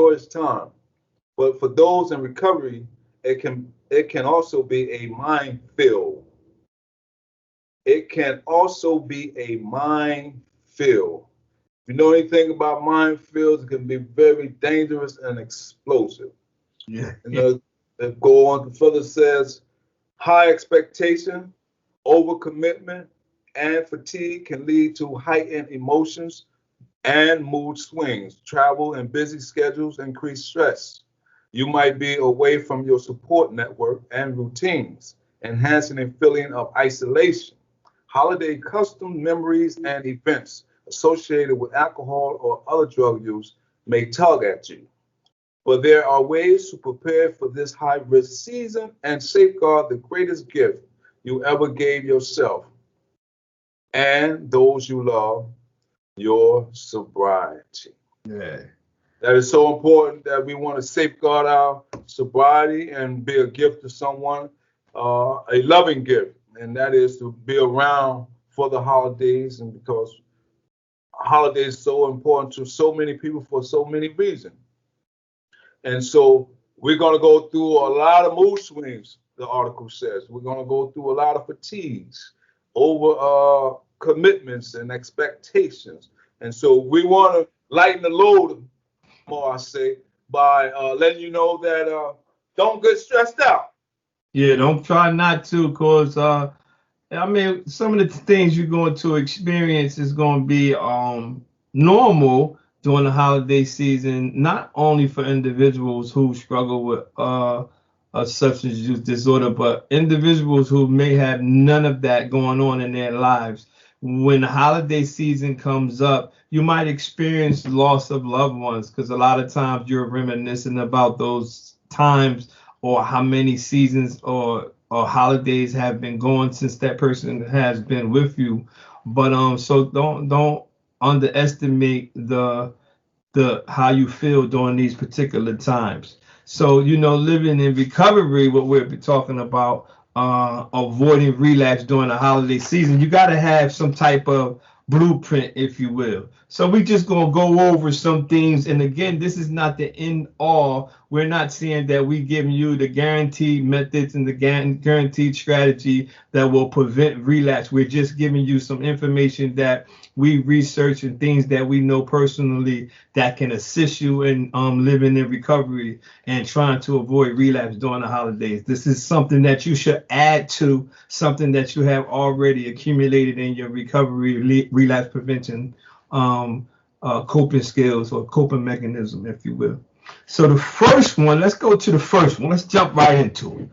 joyous time. But for those in recovery, it can also be a minefield. It can also be a minefield. If you know anything about minefields, it can be very dangerous and explosive. Yeah. And the go on further says, high expectation, overcommitment, and fatigue can lead to heightened emotions and mood swings. Travel and busy schedules increase stress. You might be away from your support network and routines, enhancing a feeling of isolation. Holiday custom memories and events associated with alcohol or other drug use may tug at you. But there are ways to prepare for this high risk season and safeguard the greatest gift you ever gave yourself and those you love, your sobriety. Yeah. That is so important that we want to safeguard our sobriety and be a gift to someone, a loving gift, and that is to be around for the holidays, and because holidays are so important to so many people for so many reasons. And so we're going to go through a lot of mood swings, the article says. We're going to go through a lot of fatigues over commitments and expectations. And so we want to lighten the load, more I say, by letting you know that don't get stressed out. Yeah, don't try not to, cause I mean, some of the things you're going to experience is going to be normal during the holiday season, not only for individuals who struggle with a substance use disorder, but individuals who may have none of that going on in their lives. When the holiday season comes up, you might experience loss of loved ones because a lot of times you're reminiscing about those times or how many seasons or holidays have been going since that person has been with you. But so don't underestimate the how you feel during these particular times. So living in recovery, what we're talking about, avoiding relapse during the holiday season, you got to have some type of blueprint, if you will. So we just gonna go over some things, and again, this is not the end all. We're not saying that we giving you the guaranteed methods and the guaranteed strategy that will prevent relapse. We're just giving you some information that we research and things that we know personally that can assist you in living in recovery and trying to avoid relapse during the holidays. This is something that you should add to something that you have already accumulated in your recovery relapse prevention coping skills or coping mechanism, if you will. So the first one, let's go to the first one. Let's jump right into it.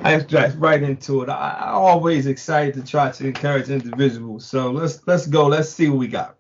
Let's jump right into it. I always excited to try to encourage individuals. So let's go. Let's see what we got.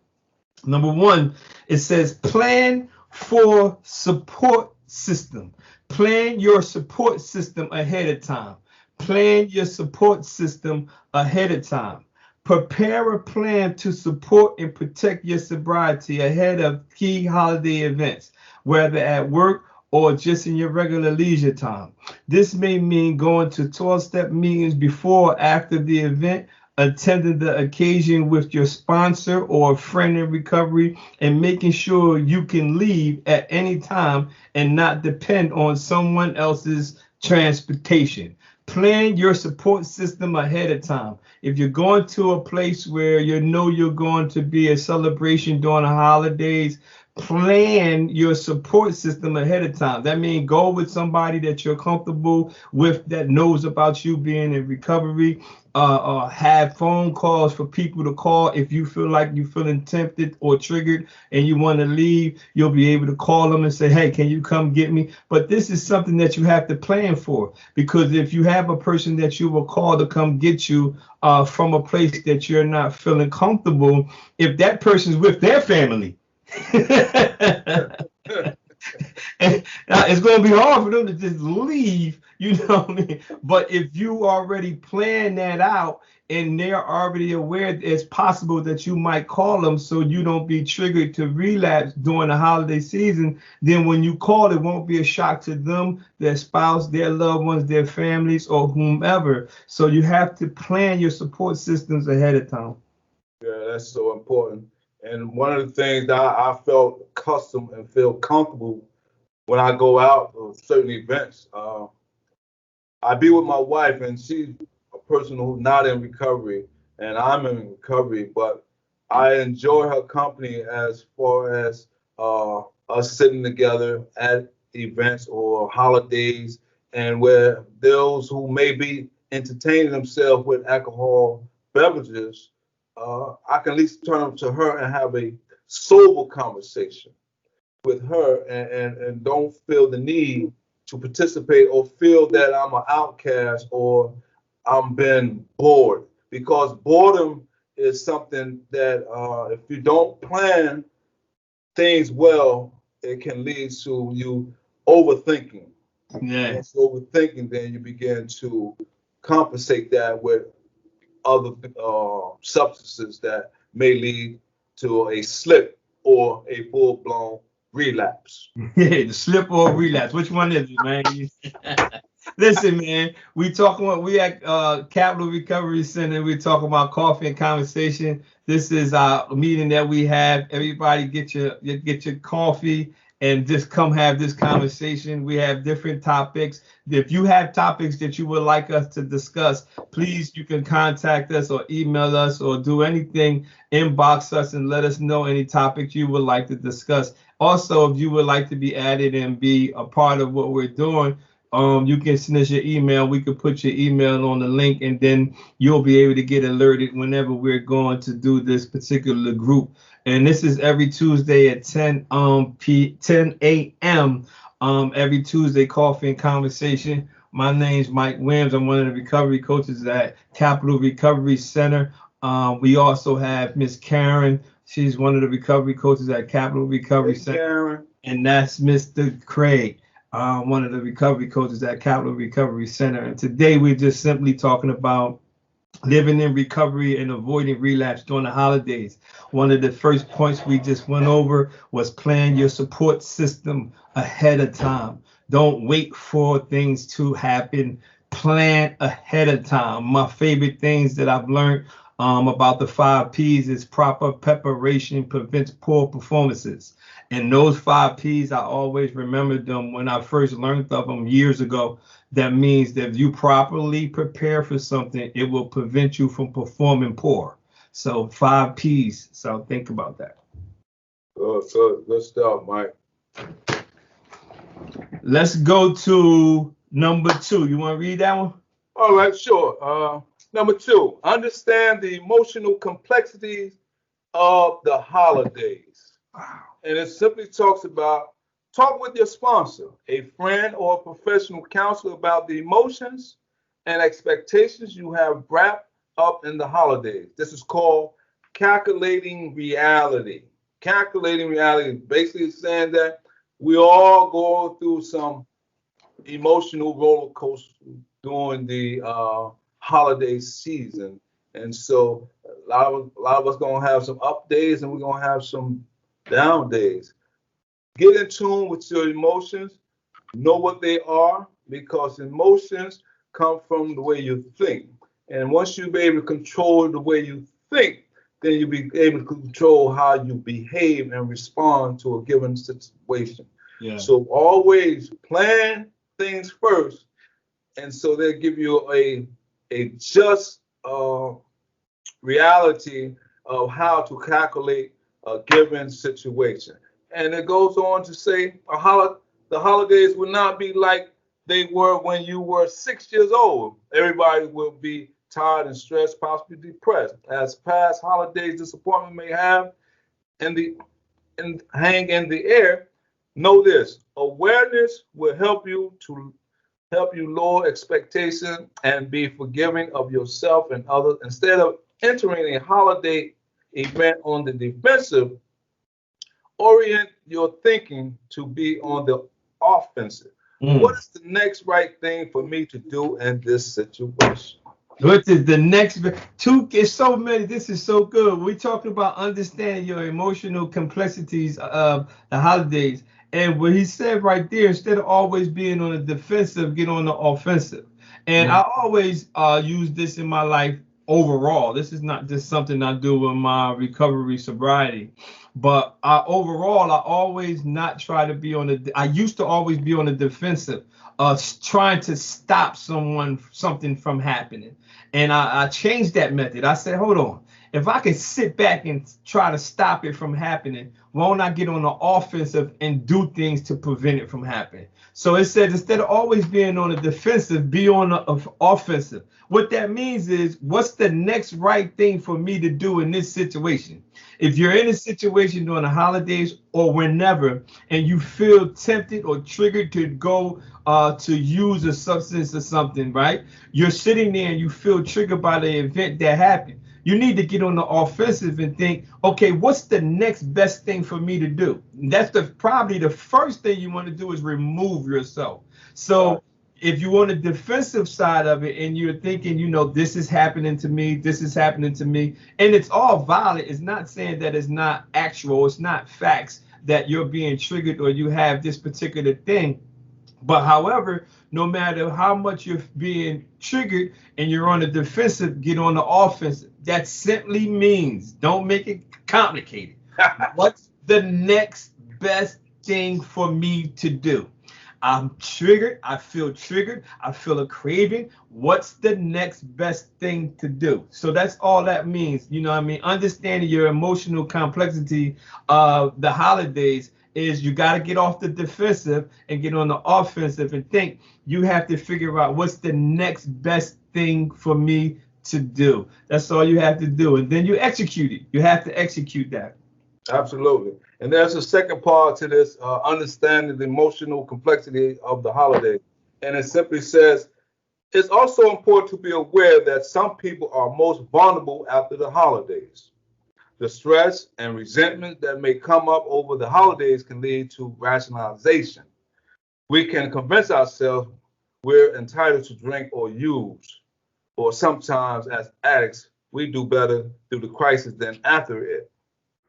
Number one, it says plan for support system. Plan your support system ahead of time. Plan your support system ahead of time. Prepare a plan to support and protect your sobriety ahead of key holiday events, whether at work or just in your regular leisure time. This may mean going to 12-step meetings before or after the event, attending the occasion with your sponsor or a friend in recovery, and making sure you can leave at any time and not depend on someone else's transportation. Plan your support system ahead of time. If you're going to a place where you know you're going to be a celebration during the holidays, plan your support system ahead of time. That means go with somebody that you're comfortable with, that knows about you being in recovery. Have phone calls for people to call if you feel like you're feeling tempted or triggered and you want to leave. You'll be able to call them and say, hey, can you come get me? But this is something that you have to plan for, because if you have a person that you will call to come get you from a place that you're not feeling comfortable, if that person's with their family, it's going to be hard for them to just leave, you know what I mean? But if you already plan that out and they're already aware it's possible that you might call them so you don't be triggered to relapse during the holiday season, then when you call, it won't be a shock to them, their spouse, their loved ones, their families, or whomever. So you have to plan your support systems ahead of time. Yeah, that's so important. And one of the things that I felt accustomed and feel comfortable when I go out to certain events, I be with my wife, and she's a person who's not in recovery, and I'm in recovery, but I enjoy her company as far as us sitting together at events or holidays, and where those who may be entertaining themselves with alcohol beverages, I can at least turn up to her and have a sober conversation with her, and don't feel the need to participate or feel that I'm an outcast or I'm been bored, because boredom is something that if you don't plan things well, it can lead to you overthinking. And Yeah. once you're overthinking, then you begin to compensate that with other substances that may lead to a slip or a full blown relapse. Yeah, the slip or relapse. Which one is it, man? Listen, man, we at Capital Recovery Center. We're talking about coffee and conversation. This is our meeting that we have. Everybody get your coffee and just come have this conversation. We have different topics. If you have topics that you would like us to discuss, please you can contact us or email us or do anything, inbox us and let us know any topics you would like to discuss. Also, if you would like to be added and be a part of what we're doing, you can send us your email. We could put your email on the link, and then you'll be able to get alerted whenever we're going to do this particular group. And this is every Tuesday at 10 a.m. Every Tuesday, coffee and conversation. My name's Mike Williams. I'm one of the recovery coaches at Capital Recovery Center. We also have Miss Karen. She's one of the recovery coaches at Capital Recovery Center. Karen. And that's Mr. Craig, one of the recovery coaches at Capital Recovery Center. And today we're just simply talking about living in recovery and avoiding relapse during the holidays. One of the first points we just went over was plan your support system ahead of time. Don't wait for things to happen. Plan ahead of time. My favorite things that I've learned about the 5 P's is proper preparation prevents poor performances. And those 5 P's, I always remembered them when I first learned of them years ago. That means that if you properly prepare for something, it will prevent you from performing poor. So 5 P's. So think about that. Good stuff, Mike. Let's go to number 2. You want to read that one? All right, sure. Number 2, understand the emotional complexities of the holidays. Wow. And it simply talks about talk with your sponsor, a friend, or a professional counselor about the emotions and expectations you have wrapped up in the holidays. This is called calculating reality. Calculating reality basically is saying that we all go through some emotional roller coaster during the holiday season. And so a lot of us going to have some up days and we're going to have some down days. Get in tune with your emotions, know what they are, because emotions come from the way you think. And once you be able to control the way you think, then you'll be able to control how you behave and respond to a given situation. Yeah. So always plan things first, and so they'll give you a just reality of how to calculate a given situation. And it goes on to say the holidays will not be like they were when you were 6 years old. Everybody will be tired and stressed, possibly depressed. As past holidays disappointment may have and hang in the air, know this: awareness will help you lower expectation and be forgiving of yourself and others. Instead of entering a holiday event on the defensive, orient your thinking to be on the offensive. What is the next right thing for me to do in this situation? What is the next? It's so many. This is so good. We're talking about understanding your emotional complexities of the holidays. And what he said right there, instead of always being on the defensive, get on the offensive. And I always use this in my life overall. This is not just something I do with my recovery sobriety. But overall, I always not try to be on the. I used to always be on the defensive, trying to stop something from happening. And I changed that method. I said, hold on. If I can sit back and try to stop it from happening, won't I get on the offensive and do things to prevent it from happening? So it says instead of always being on the defensive, be on the offensive. What that means is, what's the next right thing for me to do in this situation? If you're in a situation during the holidays or whenever, and you feel tempted or triggered to go to use a substance or something, right? You're sitting there and you feel triggered by the event that happened. You need to get on the offensive and think, okay, what's the next best thing for me to do? That's probably the first thing you want to do is remove yourself. So if you're on the defensive side of it and you're thinking, this is happening to me, this is happening to me, and it's all valid, it's not saying that it's not actual, it's not facts that you're being triggered or you have this particular thing. But however, no matter how much you're being triggered and you're on the defensive, get on the offensive. That simply means, don't make it complicated. What's the next best thing for me to do? I'm triggered. I feel triggered. I feel a craving. What's the next best thing to do? So that's all that means. You know what I mean? Understanding your emotional complexity of the holidays is you got to get off the defensive and get on the offensive and think. You have to figure out what's the next best thing for me to do. That's all you have to do. And then you execute it. You have to execute that. Absolutely. And there's a second part to this, understanding the emotional complexity of the holiday. And it simply says, it's also important to be aware that some people are most vulnerable after the holidays. The stress and resentment that may come up over the holidays can lead to rationalization. We can convince ourselves we're entitled to drink or use, or sometimes as addicts, we do better through the crisis than after it.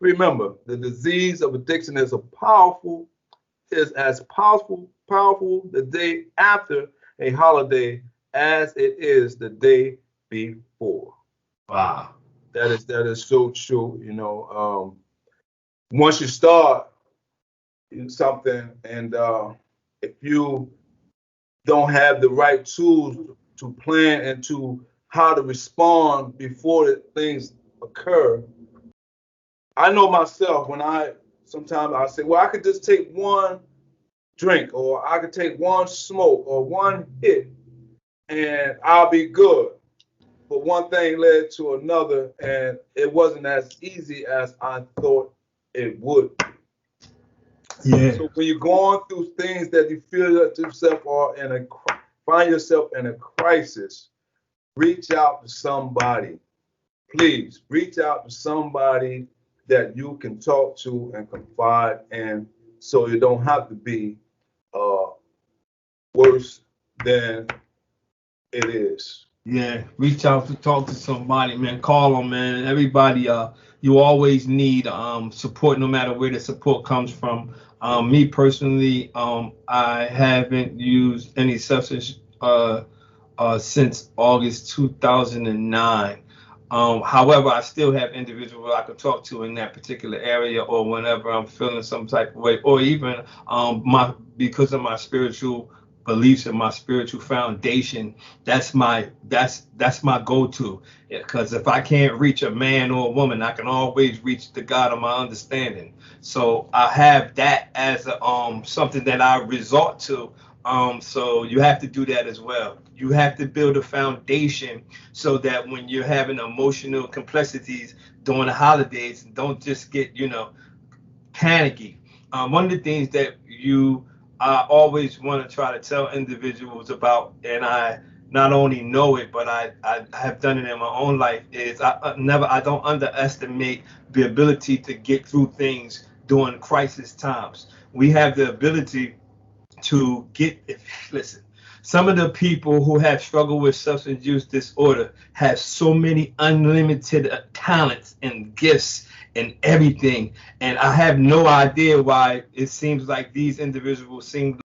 Remember, the disease of addiction is as powerful the day after a holiday as it is the day before. Wow. That is so true. Once you start something, and if you don't have the right tools to plan and to how to respond before things occur. I know myself when sometimes I say, well, I could just take one drink or I could take one smoke or one hit and I'll be good. But one thing led to another and it wasn't as easy as I thought it would be. Yeah. So when you're going through things that you feel that yourself are find yourself in a crisis, reach out to somebody. Please reach out to somebody that you can talk to and confide in, so you don't have to be worse than it is. Yeah, reach out to talk to somebody, man. Call them, man. Everybody, you always need support, no matter where the support comes from. Me personally, I haven't used any substance since August 2009. However, I still have individuals I can talk to in that particular area, or whenever I'm feeling some type of way, or even because of my spiritual beliefs and my spiritual foundation. That's my go-to. Because if I can't reach a man or a woman, I can always reach the God of my understanding. So I have that as something that I resort to. So you have to do that as well. You have to build a foundation so that when you're having emotional complexities during the holidays, don't just get, panicky. One of the things that I always want to try to tell individuals about, and I not only know it, but I have done it in my own life, is I don't underestimate the ability to get through things during crisis times. We have the ability to listen, some of the people who have struggled with substance use disorder have so many unlimited talents and gifts and everything. And I have no idea why it seems like these individuals seem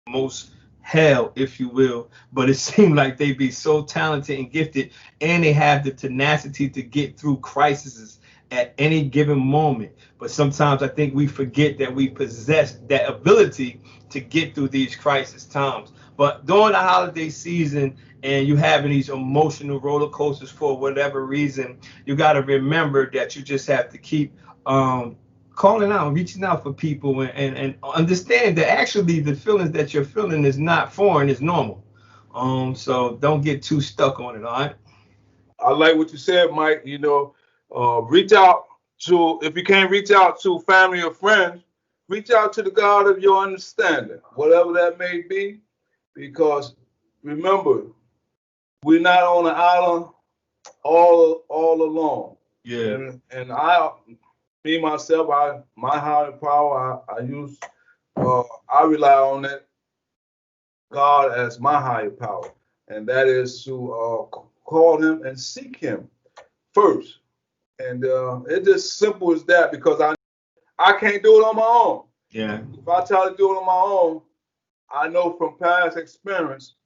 most hell, if you will, but it seems like they be so talented and gifted, and they have the tenacity to get through crises at any given moment. But sometimes I think we forget that we possess that ability to get through these crisis times. But during the holiday season and you having these emotional roller coasters for whatever reason, you got to remember that you just have to keep calling out, reaching out for people, and understand that actually the feelings that you're feeling is not foreign, it's normal. So don't get too stuck on it, all right? I like what you said, Mike. Reach out to, if you can't reach out to family or friends, reach out to the God of your understanding, whatever that may be, because remember, we're not on an island all alone. Yeah. And I, me myself, my higher power, I rely on that God as my higher power, and that is to call Him and seek Him first. And it's just simple as that, because I can't do it on my own. Yeah. If I try to do it on my own, I know from past experience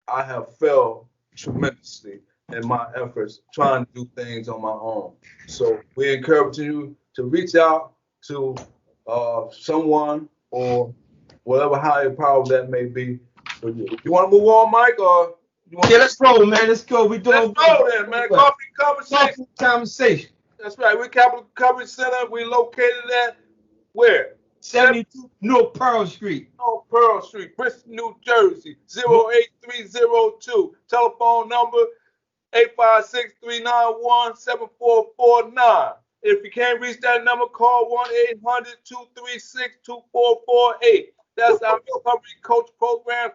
I have failed tremendously in my efforts trying to do things on my own. So we encourage you to reach out to someone or whatever higher power that may be for you. You want to move on, Mike, or you want? Yeah, let's roll, man. Let's go. We Let's doing go then, man. Coffee conversation. Conversation. That's right. We're Capital Recovery Center. We located at where? 72 North Pearl Street. North Pearl Street, Bristol, New Jersey, 08302. Telephone number 856-391-7449. If you can't reach that number, call 1-800-236-2448. That's our recovery coach program,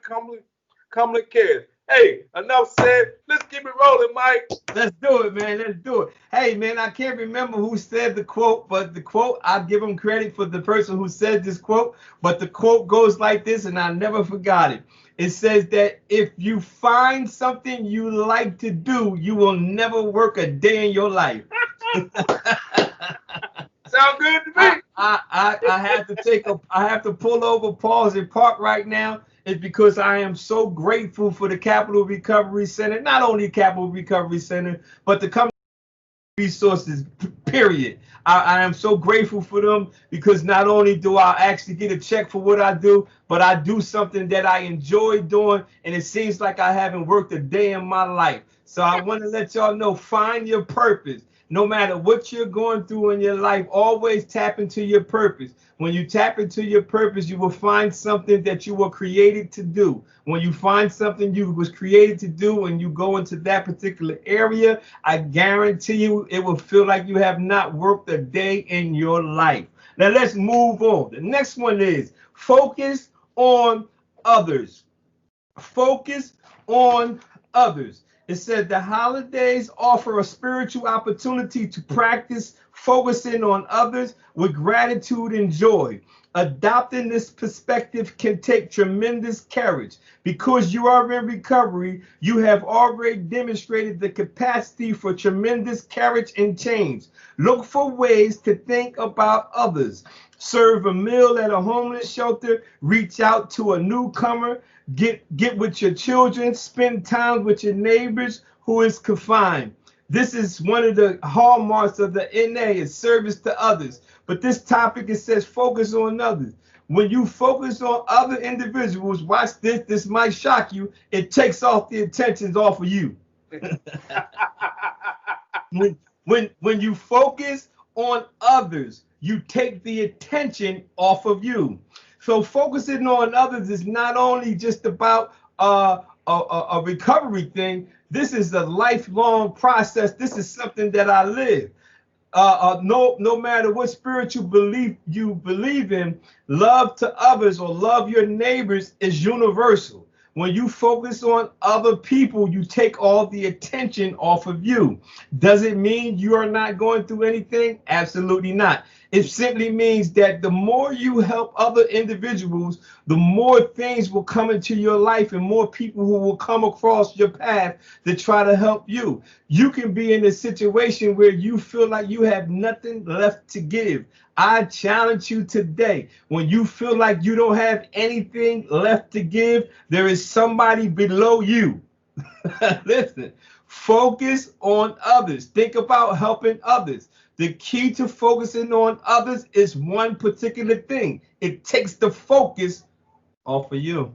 Commonly Cares. Hey, enough said. Let's keep it rolling, Mike. Let's do it, man. Let's do it. Hey, man, I can't remember who said the quote, but the quote, I give him credit for the person who said this quote, but the quote goes like this, and I never forgot it. It says that if you find something you like to do, you will never work a day in your life. Sound good to me. I have to pull over, pause, and park right now. It's because I am so grateful for the Capital Recovery Center, not only Capital Recovery Center, but the company resources, period. I am so grateful for them, because not only do I actually get a check for what I do, but I do something that I enjoy doing, and it seems like I haven't worked a day in my life. So I want to let y'all know, find your purpose. No matter what you're going through in your life, always tap into your purpose. When you tap into your purpose, you will find something that you were created to do. When you find something you was created to do and you go into that particular area, I guarantee you it will feel like you have not worked a day in your life. Now let's move on. The next one is focus on others. Focus on others. It said the holidays offer a spiritual opportunity to practice focusing on others with gratitude and joy. Adopting this perspective can take tremendous courage. Because you are in recovery, you have already demonstrated the capacity for tremendous courage and change. Look for ways to think about others. Serve a meal at a homeless shelter, reach out to a newcomer, get with your children, spend time with your neighbors who is confined. This is one of the hallmarks of the NA, is service to others. But this topic, it says focus on others. When you focus on other individuals, watch this, this might shock you, it takes off the attentions off of you. when you focus on others, you take the attention off of you. So focusing on others is not only just about a recovery thing. This is a lifelong process. This is something that I live. No matter what spiritual belief you believe in, love to others or love your neighbors is universal. When you focus on other people, you take all the attention off of you. Does it mean you are not going through anything? Absolutely not. It simply means that the more you help other individuals, the more things will come into your life and more people who will come across your path to try to help you. You can be in a situation where you feel like you have nothing left to give. I challenge you today, when you feel like you don't have anything left to give, there is somebody below you. Listen, focus on others. Think about helping others. The key to focusing on others is one particular thing. It takes the focus off of you.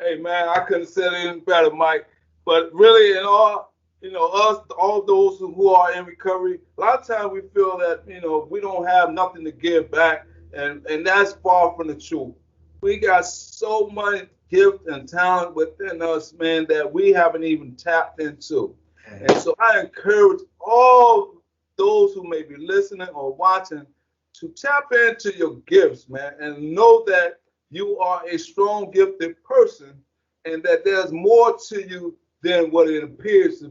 Hey man, I couldn't say it any better, Mike. But really, in all, us, all those who are in recovery, a lot of times we feel that we don't have nothing to give back, and that's far from the truth. We got so much gift and talent within us, man, that we haven't even tapped into. And so I encourage all those who may be listening or watching to tap into your gifts, man, and know that you are a strong, gifted person, and that there's more to you than what it appears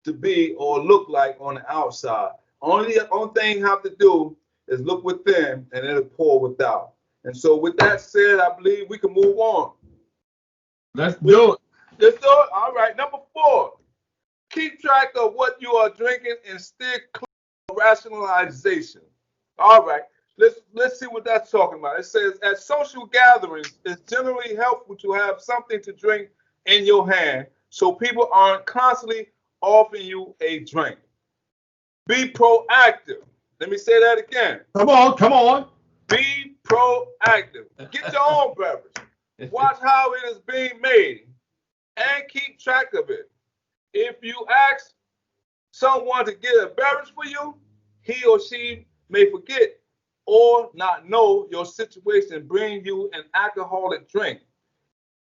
to be or look like on the outside. Only thing you have to do is look within, and it'll pour without. And so, with that said, I believe we can move on. Let's do it. Let's do it. All right. Number 4, keep track of what you are drinking and steer clear of rationalization. All right. Let's see what that's talking about. It says at social gatherings, it's generally helpful to have something to drink in your hand so people aren't constantly offering you a drink. Be proactive. Let me say that again. Come on, come on. Be proactive. Get your own beverage. Watch how it is being made and keep track of it. If you ask someone to get a beverage for you, he or she may forget or not know your situation and bring you an alcoholic drink.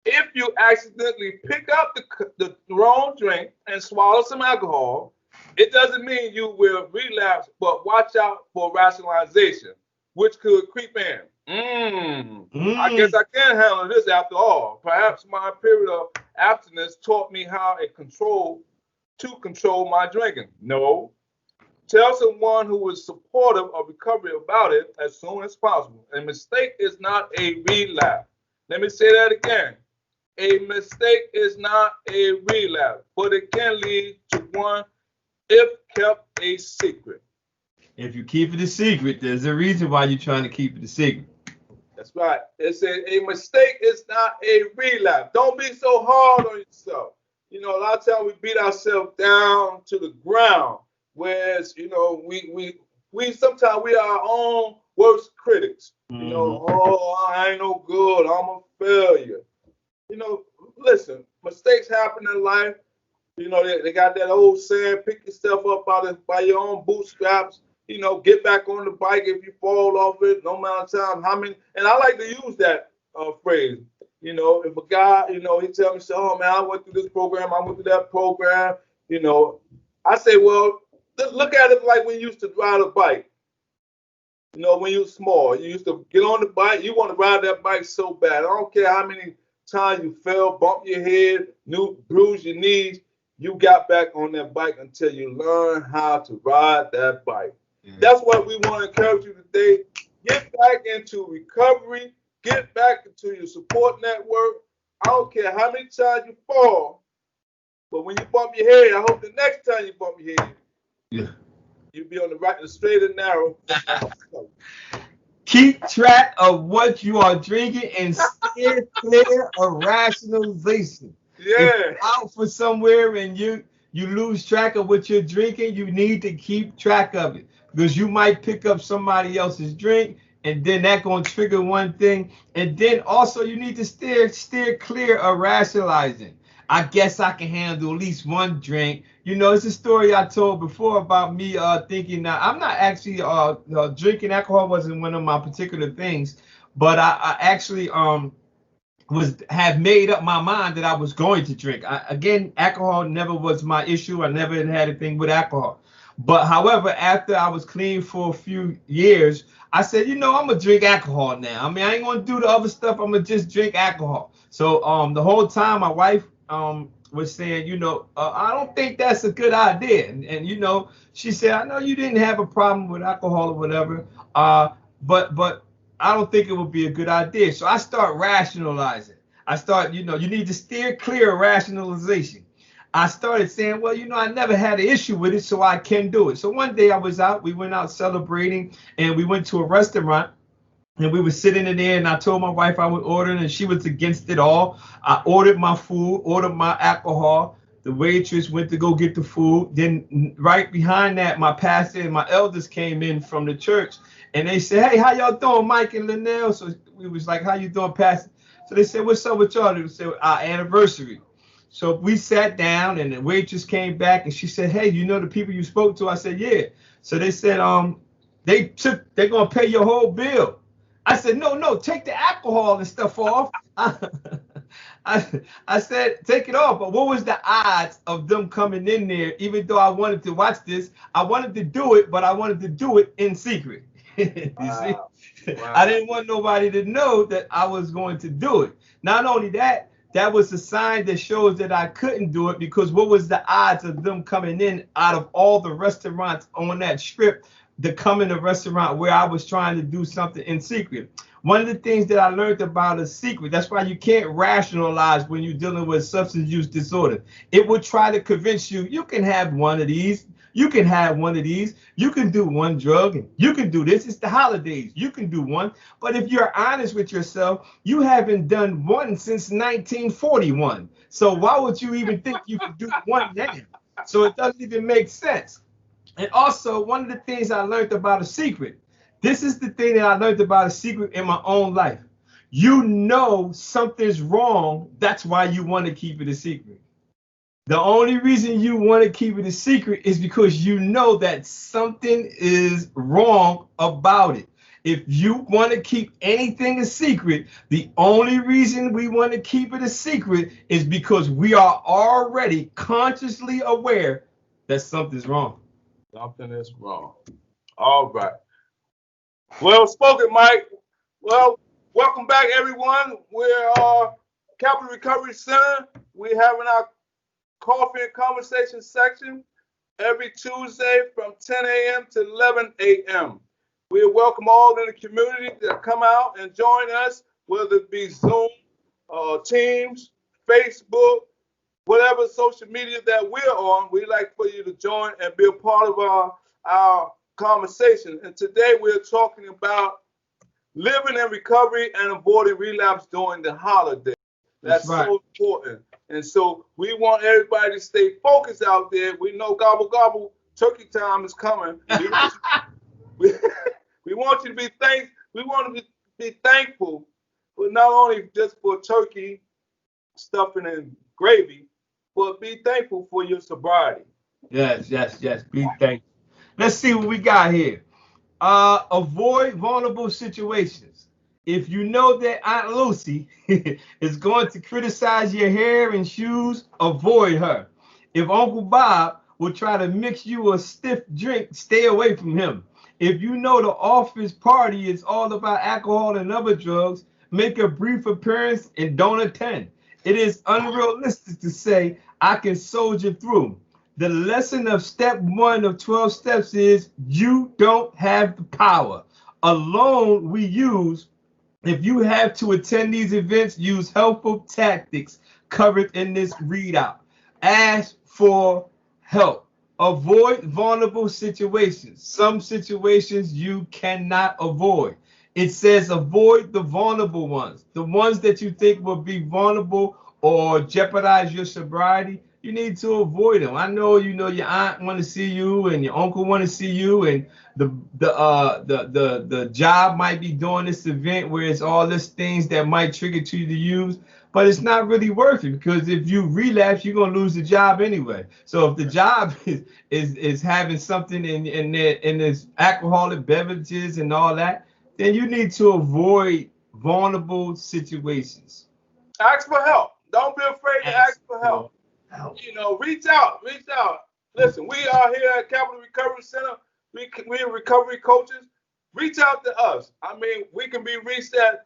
If you accidentally pick up the wrong drink and swallow some alcohol, it doesn't mean you will relapse, but watch out for rationalization, which could creep in. I guess I can handle this after all. Perhaps my period of abstinence taught me how to control my drinking. No. Tell someone who is supportive of recovery about it as soon as possible. A mistake is not a relapse. Let me say that again. A mistake is not a relapse, but it can lead to one if kept a secret. If you keep it a secret, there's a reason why you're trying to keep it a secret. That's right. It says a mistake is not a relapse. Don't be so hard on yourself. A lot of times we beat ourselves down to the ground. Whereas, we sometimes we are our own worst critics. Oh, I ain't no good. I'm a failure. Listen, mistakes happen in life. They got that old saying, pick yourself up by your own bootstraps. Get back on the bike if you fall off it, no matter time. How many? And I like to use that phrase. If a guy, he tell me, oh man, I went through this program, I went through that program. I say, well, look at it like when you used to ride a bike. When you were small, you used to get on the bike. You want to ride that bike so bad. I don't care how many times you fell, bumped your head, bruised your knees. You got back on that bike until you learn how to ride that bike. Mm-hmm. That's what we want to encourage you today. Get back into recovery. Get back into your support network. I don't care how many times you fall, but when you bump your head, I hope the next time you bump your head, you'll be on the straight and narrow. Keep track of what you are drinking and steer clear of rationalization. Yeah. If you're out for somewhere and you lose track of what you're drinking, you need to keep track of it, because you might pick up somebody else's drink, and then that's going to trigger one thing. And then also you need to steer clear of rationalizing. I guess I can handle at least one drink. It's a story I told before about me thinking that I'm not actually drinking. Alcohol wasn't one of my particular things, but I actually had made up my mind that I was going to drink. Again, alcohol never was my issue. I never had a thing with alcohol. But however, after I was clean for a few years, I said, I'm gonna drink alcohol now. I mean, I ain't gonna do the other stuff. I'm gonna just drink alcohol. So the whole time my wife was saying, I don't think that's a good idea. And she said, I know you didn't have a problem with alcohol or whatever, but I don't think it would be a good idea. So I start rationalizing. I start, you need to steer clear of rationalization. I started saying, well, I never had an issue with it, so I can do it. So one day I was out, we went out celebrating, and we went to a restaurant, and we were sitting in there, and I told my wife I would order, and she was against it all. I ordered my food, ordered my alcohol, The waitress went to go get the food. Then right behind that, my pastor and my elders came in from the church, and they said, "Hey, how y'all doing, Mike and Linnell?" So we was like, "How you doing, Pastor?" So they said, "What's up with y'all?" They said, "Our anniversary." So we sat down, and the waitress came back, and she said, "Hey, you know the people you spoke to?" I said, "Yeah." So they said, they're gonna pay your whole bill. I said, "No, no, take the alcohol and stuff off." I, I said, "Take it off." But what was the odds of them coming in there? Even though I wanted to watch this, I wanted to do it, but I wanted to do it in secret. You see, Wow. I Wow. didn't want nobody to know that I was going to do it. Not only that, that was a sign that shows that I couldn't do it, because what was the odds of them coming in out of all the restaurants on that strip to come in a restaurant where I was trying to do something in secret? One of the things that I learned about a secret, that's why you can't rationalize when you're dealing with substance use disorder. It will try to convince you, you can have one of these, you can have one of these, you can do one drug, and you can do this. It's the holidays, you can do one. But if you're honest with yourself, you haven't done one since 1941. So why would you even think you could do one now? So it doesn't even make sense. And also, one of the things I learned about a secret, this is the thing that I learned about a secret in my own life. You know something's wrong. That's why you want to keep it a secret. The only reason you want to keep it a secret is because you know that something is wrong about it. If you want to keep anything a secret, the only reason we want to keep it a secret is because we are already consciously aware that something's wrong. Something is wrong. All right. Well spoken, Mike. Well, welcome back, everyone. We're Capital Recovery Center. We're having our coffee and conversation section every Tuesday from 10 a.m. to 11 a.m. We welcome all in the community to come out and join us, whether it be Zoom, Teams, Facebook, whatever social media that we're on. We'd like for you to join and be a part of our conversation. And today we're talking about living in recovery and avoiding relapse during the holidays. That's That's right. so important. And so we want everybody to stay focused out there. We know gobble gobble turkey time is coming. We want you to be we want to be thankful, but not only just for turkey, stuffing and gravy, but be thankful for your sobriety. Yes, yes, yes. Be thankful. Let's see what we got here. Avoid vulnerable situations. If you know that Aunt Lucy is going to criticize your hair and shoes, avoid her. If Uncle Bob will try to mix you a stiff drink, stay away from him. If you know the office party is all about alcohol and other drugs, make a brief appearance and don't attend. It is unrealistic to say, I can soldier through. The lesson of step one of 12 steps is you don't have the power. Alone we use. If you have to attend these events, use helpful tactics covered in this readout. Ask for help. Avoid vulnerable situations. Some situations you cannot avoid. It says avoid the vulnerable ones, the ones that you think will be vulnerable or jeopardize your sobriety. You need to avoid them. I know you know your aunt want to see you and your uncle want to see you, and the job might be doing this event where it's all these things that might trigger you to use, but it's not really worth it, because if you relapse, you're gonna lose the job anyway. So if the job is having something in this alcoholic beverages and all that, then you need to avoid vulnerable situations. Ask for help. Don't be afraid to Ask ask for for help. help. Reach out, reach out. Listen, we are here at Capital Recovery Center. We're recovery coaches. Reach out to us. I mean, we can be reached at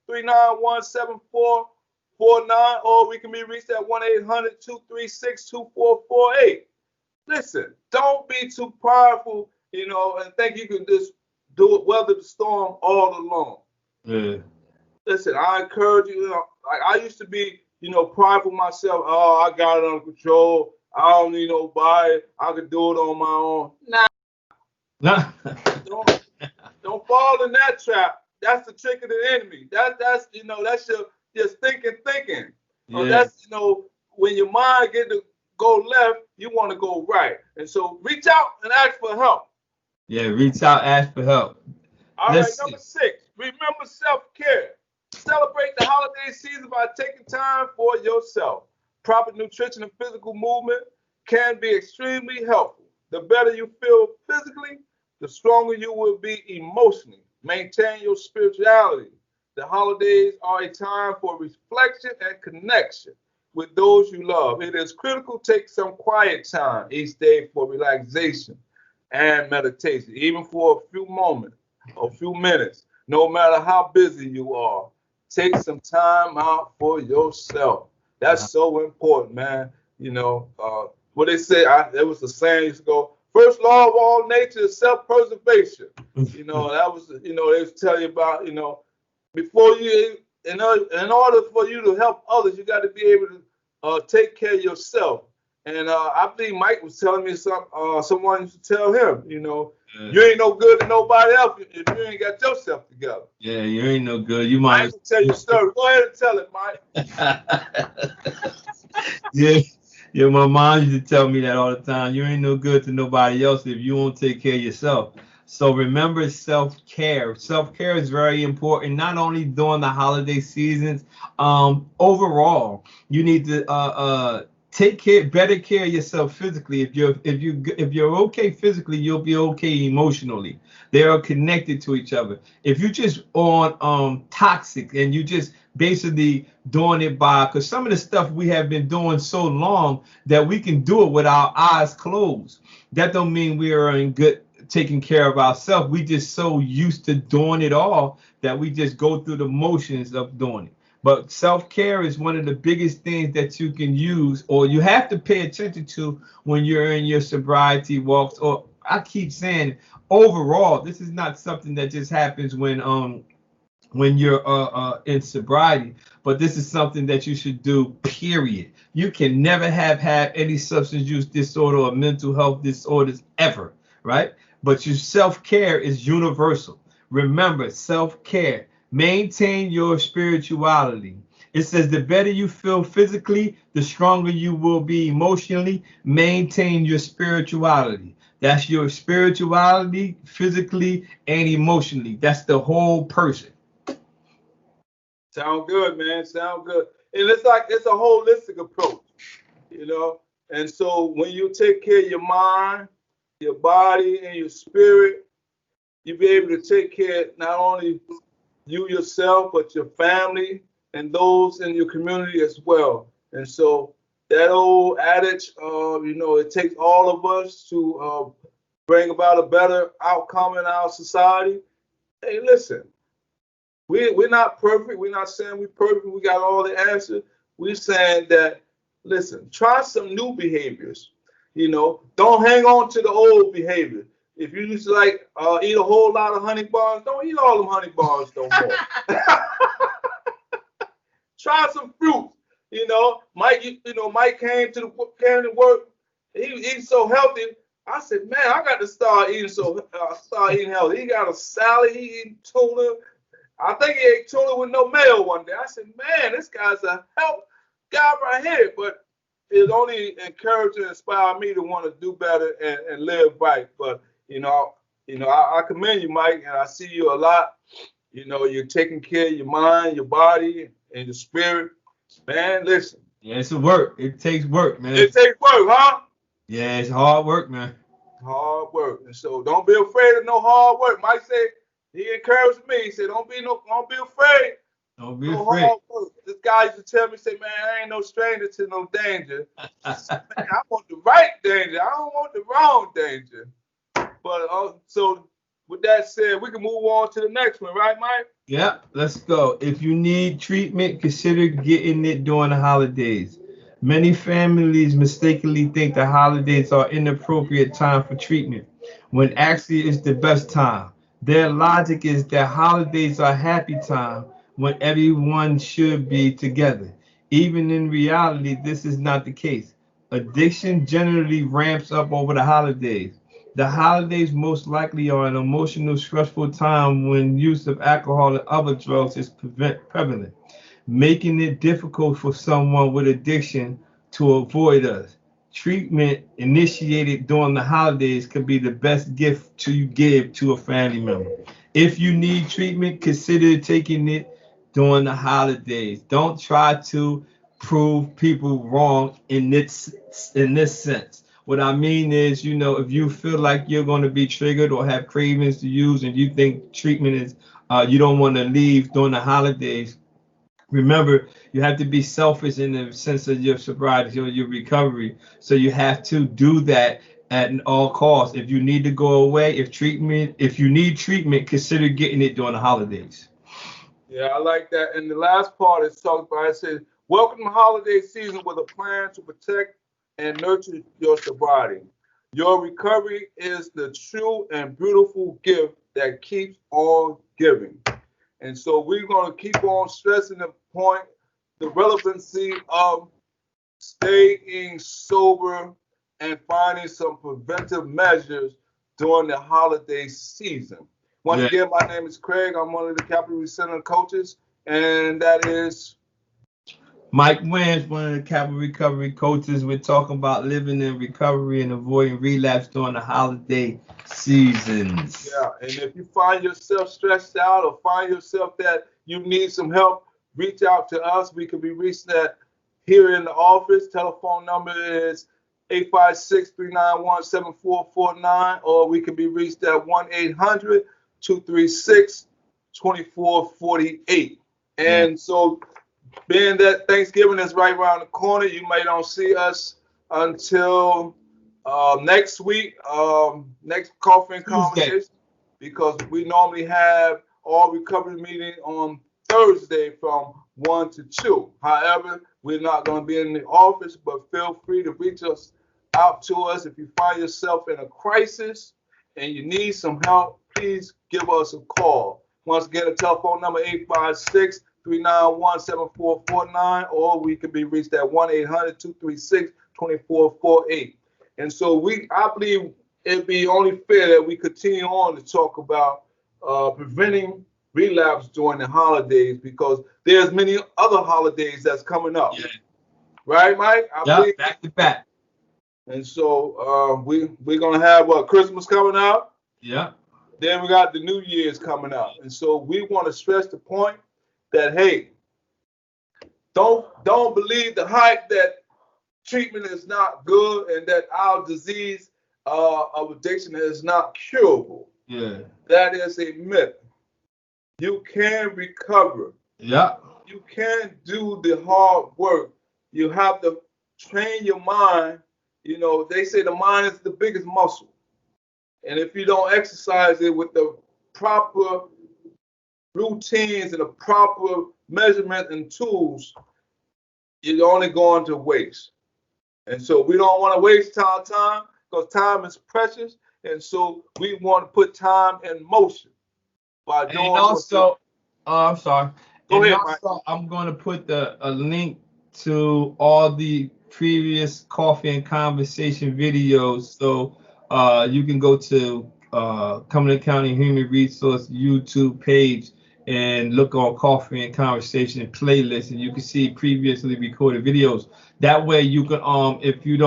856-391-7449, or we can be reached at 1-800-236-2448. Listen, don't be too prideful, and think you can just do it, weather the storm all alone. Yeah. Listen, I encourage you, like I used to be, prideful myself. Oh, I got it under control. I don't need nobody. I can do it on my own. Nah, don't don't fall in that trap. That's the trick of the enemy. That's your thinking. Yeah. That's when your mind get to go left, you want to go right. And so reach out and ask for help. Yeah, reach out, ask for help. All right, Let's number see. 6, remember self-care. Celebrate the holiday season by taking time for yourself. Proper nutrition and physical movement can be extremely helpful. The better you feel physically, the stronger you will be emotionally. Maintain your spirituality. The holidays are a time for reflection and connection with those you love. It is critical to take some quiet time each day for relaxation and meditation, even for a few moments, a few minutes, no matter how busy you are. Take some time out for yourself. That's so important, man. What they say, there was a saying used to go, first law of all nature is self-preservation. That was, they was telling you about, before you, in order for you to help others, you got to be able to take care of yourself. And I believe Mike was telling me someone used to tell him, you ain't no good to nobody else if you ain't got yourself together. Yeah, you ain't no good. You Mike might. will tell you a story. Go ahead and tell it, Mike. Yeah, yeah. My mom used to tell me that all the time. You ain't no good to nobody else if you won't take care of yourself. So remember self-care. Self-care is very important, not only during the holiday seasons. Overall, you need to take better care of yourself physically. If you're okay physically, you'll be okay emotionally. They are connected to each other. If you just on toxic and you just basically doing it by, because some of the stuff we have been doing so long that we can do it with our eyes closed. That don't mean we are in good taking care of ourselves. We just so used to doing it all that we just go through the motions of doing it. But self-care is one of the biggest things that you can use or you have to pay attention to when you're in your sobriety walks. Or I keep saying overall, this is not something that just happens when you're in sobriety, but this is something that you should do, period. You can never have had any substance use disorder or mental health disorders ever, right? But your self-care is universal. Remember, self-care. Maintain your spirituality. It says the better you feel physically, the stronger you will be emotionally. Maintain your spirituality. That's your spirituality, physically and emotionally. That's the whole person. Sound good, man. Sound good. And it's a holistic approach, you know. And so when you take care of your mind, your body, and your spirit, you'll be able to take care of not only you yourself, but your family and those in your community as well. And so that old adage, it takes all of us to bring about a better outcome in our society. Hey, listen, we're not perfect. We're not saying we're perfect. We got all the answers. We're saying that, listen, try some new behaviors. Don't hang on to the old behavior. If you used to eat a whole lot of honey bars, don't eat all them honey bars no more. Try some fruit. Mike came to work. He's so healthy. I said, man, I got to start eating healthy. He got a salad. He eating tuna. I think he ate tuna with no mayo one day. I said, man, this guy's a health guy right here. But it only encouraged and inspired me to want to do better and live right. But I commend you, Mike, and I see you a lot. You're taking care of your mind, your body, and your spirit. Man, listen. Yeah, it's a work. It takes work, man. It takes work, huh? Yeah, it's hard work, man. Hard work. And so don't be afraid of no hard work. Mike said, he encouraged me. He said, don't be afraid. Don't be No afraid. hard work. This guy used to tell me, say, man, I ain't no stranger to no danger. I said, man, I want the right danger. I don't want the wrong danger. But so with that said, we can move on to the next one, right, Mike? Yeah, let's go. If you need treatment, consider getting it during the holidays. Many families mistakenly think the holidays are inappropriate time for treatment, when actually it's the best time. Their logic is that holidays are happy time when everyone should be together. Even in reality, this is not the case. Addiction generally ramps up over the holidays. The holidays most likely are an emotional, stressful time when use of alcohol and other drugs is prevalent, making it difficult for someone with addiction to avoid us. Treatment initiated during the holidays could be the best gift to give to a family member. If you need treatment, consider taking it during the holidays. Don't try to prove people wrong in this sense. What I mean is, if you feel like you're going to be triggered or have cravings to use, and you think treatment is, you don't want to leave during the holidays, remember, you have to be selfish in the sense of your sobriety or your recovery. So you have to do that at all costs. If you need to go away, if you need treatment, consider getting it during the holidays. Yeah, I like that. And the last part is talked about. It says, "Welcome the holiday season with a plan to protect and nurture your sobriety. Your recovery is the true and beautiful gift that keeps on giving." And so we're going to keep on stressing the point, the relevancy of staying sober and finding some preventive measures during the holiday season. Once Yeah. again, my name is Craig. I'm one of the Capital Center coaches, and that is Mike Wins, one of the Capital Recovery coaches. We're talking about living in recovery and avoiding relapse during the holiday seasons. yeah. And if you find yourself stressed out or find yourself that you need some help, reach out to us. We can be reached at here in the office. Telephone number is 856-391-7449, or we can be reached at 1-800-236-2448. Yeah. And so, being that Thanksgiving is right around the corner, you may not see us until next week, next coffee and Tuesday. conversation, because we normally have all recovery meeting on Thursday from 1 to 2. However, we're not going to be in the office, but feel free to reach us out to us. If you find yourself in a crisis and you need some help, please give us a call. Once again, the telephone number 856-391-7449, or we can be reached at 1-800-236-2448. And so I believe it'd be only fair that we continue on to talk about preventing relapse during the holidays, because there's many other holidays that's coming up. Yeah. Right, Mike? I believe. Back to back. And so we're gonna have Christmas coming up. Yeah. Then we got the New Year's coming up. And so we want to stress the point that, hey, don't believe the hype that treatment is not good and that our disease of addiction is not curable. Yeah. That is a myth. You can recover. Yeah. You can do the hard work. You have to train your mind. They say the mind is the biggest muscle. And if you don't exercise it with the proper routines and the proper measurement and tools, you're only going to waste. And so we don't want to waste our time, because time is precious. And so we want to put time in motion by doing. And also, I'm sorry. Go and ahead, also, Mike. I'm going to put a link to all the previous coffee and conversation videos, so you can go to Cumberland County Human Resource YouTube page and look on coffee and conversation playlist, and you can see previously recorded videos. That way you can if you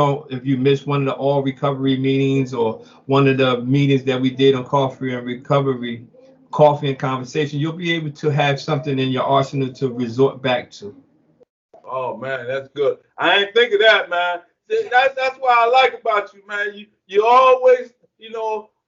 miss one of the all recovery meetings or one of the meetings that we did on coffee and conversation, you'll be able to have something in your arsenal to resort back to. Oh man, that's good. I ain't think of that, man. That's what I like about you, man. You always,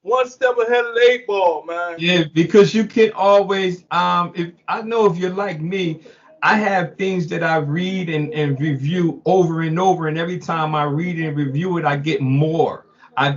one step ahead of the 8 ball, man. Yeah, because you can always if you're like me, I have things that I read and review over and over, and every time I read and review it, I get more. I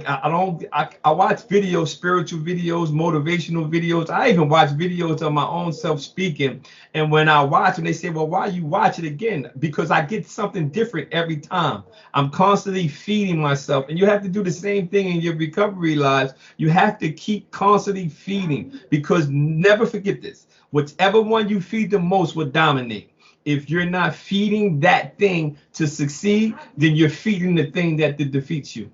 watch videos, spiritual videos, motivational videos. I even watch videos of my own self speaking. And when I watch and they say, well, why you watch it again? Because I get something different every time. I'm constantly feeding myself. And you have to do the same thing in your recovery lives. You have to keep constantly feeding, because never forget this. Whichever one you feed the most will dominate. If you're not feeding that thing to succeed, then you're feeding the thing that defeats you.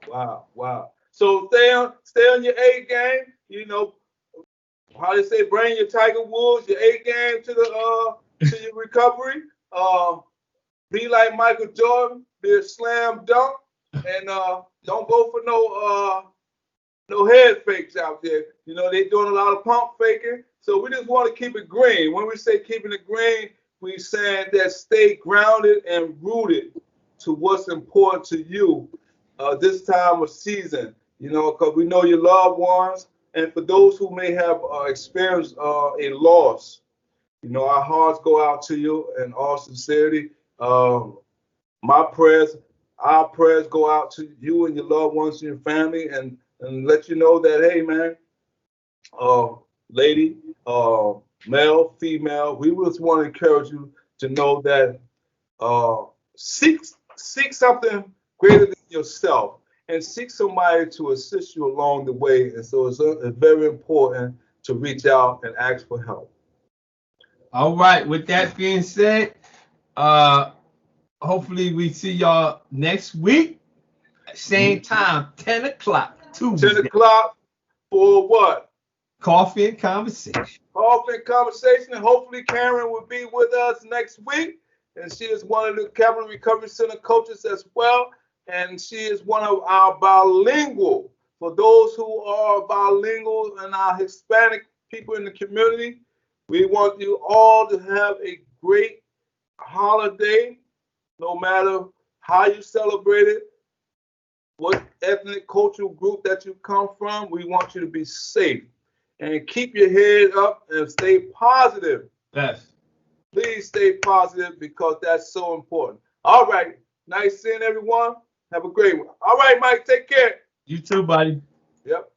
Wow. So stay on your A game. How they say, bring your Tiger Woods, your A game to your recovery. Be like Michael Jordan, be a slam dunk, and don't go for no head fakes out there. You know, they're doing a lot of pump faking. So we just want to keep it green. When we say keeping it green, we saying that stay grounded and rooted to what's important to you this time of season. You know, because we know your loved ones, and for those who may have experienced a loss, you know, our hearts go out to you in all sincerity. Um, my prayers, our prayers go out to you and your loved ones and your family, and let you know that, hey, man, uh, lady, uh, male, female, we just want to encourage you to know that uh, seek seek something greater than yourself, and seek somebody to assist you along the way. And so it's very important to reach out and ask for help. All right. With that being said, uh, hopefully we see y'all next week, same time, 10 o'clock 10 Tuesday. o'clock for what? Coffee and conversation. Coffee and conversation. And hopefully Karen will be with us next week. And she is one of the Capital Recovery Center coaches as well. And she is one of our bilingual. For those who are bilingual and our Hispanic people in the community, we want you all to have a great holiday, no matter how you celebrate it, what ethnic cultural group that you come from. We want you to be safe and keep your head up and stay positive. Yes. Please stay positive because that's so important. All right. Nice seeing everyone. Have a great one. All right, Mike. Take care. You too, buddy. Yep.